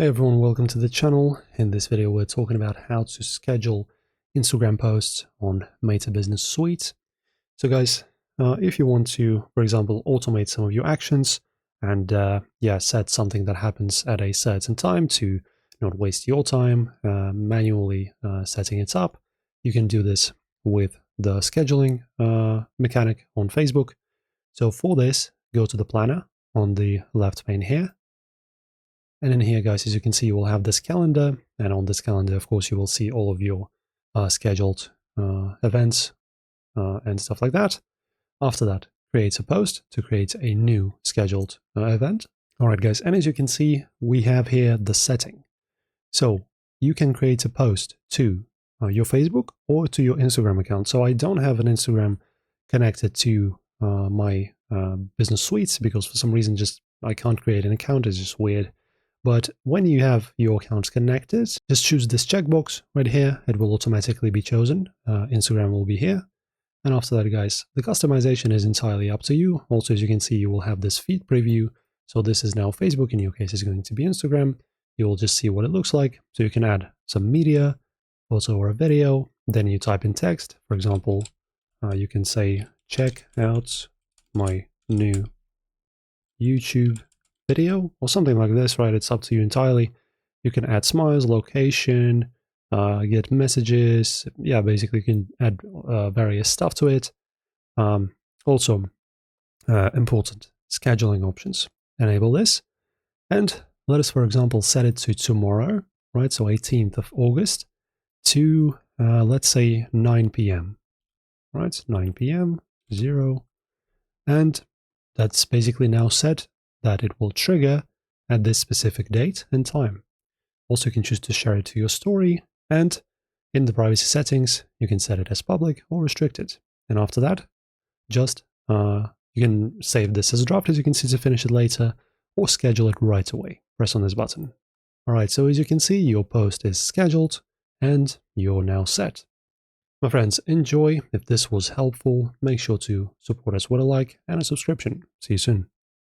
Hey everyone, welcome to the channel. In this video we're talking about how to schedule Instagram posts on Meta Business Suite. So guys, if you want to, for example, automate some of your actions and set something that happens at a certain time to not waste your time manually setting it up, you can do this with the scheduling mechanic on Facebook. So for this, go to the planner on the left pane here. And in here, guys, as you can see, you will have this calendar. And on this calendar, of course, you will see all of your scheduled events and stuff like that. After that, create a post to create a new scheduled event. All right, guys, and as you can see, we have here the setting. So you can create a post to your Facebook or to your Instagram account. So I don't have an Instagram connected to my business suites because for some reason I can't create an account. It's just weird. But when you have your accounts connected, just choose this checkbox right here. It will automatically be chosen. Instagram will be here. And after that, guys, the customization is entirely up to you. Also, as you can see, you will have this feed preview. So this is now Facebook. In your case, it's going to be Instagram. You will just see what it looks like. So you can add some media, photo or a video. Then you type in text. For example, you can say, check out my new YouTube video or something like this, right? It's up to you entirely. You can add smiles, location, get messages. Yeah, basically you can add various stuff to it. Also, important scheduling options. Enable this. And let us, for example, set it to tomorrow, right? So 18th of August to, let's say, 9 p.m. Right? 9 p.m. 0. And that's basically now set that it will trigger at this specific date and time. Also, you can choose to share it to your story, and in the privacy settings, you can set it as public or restricted. And after that, just you can save this as a draft, as you can see, to finish it later, or schedule it right away. Press on this button. All right, so as you can see, your post is scheduled, and you're now set. My friends, enjoy. If this was helpful, make sure to support us with a like and a subscription. See you soon.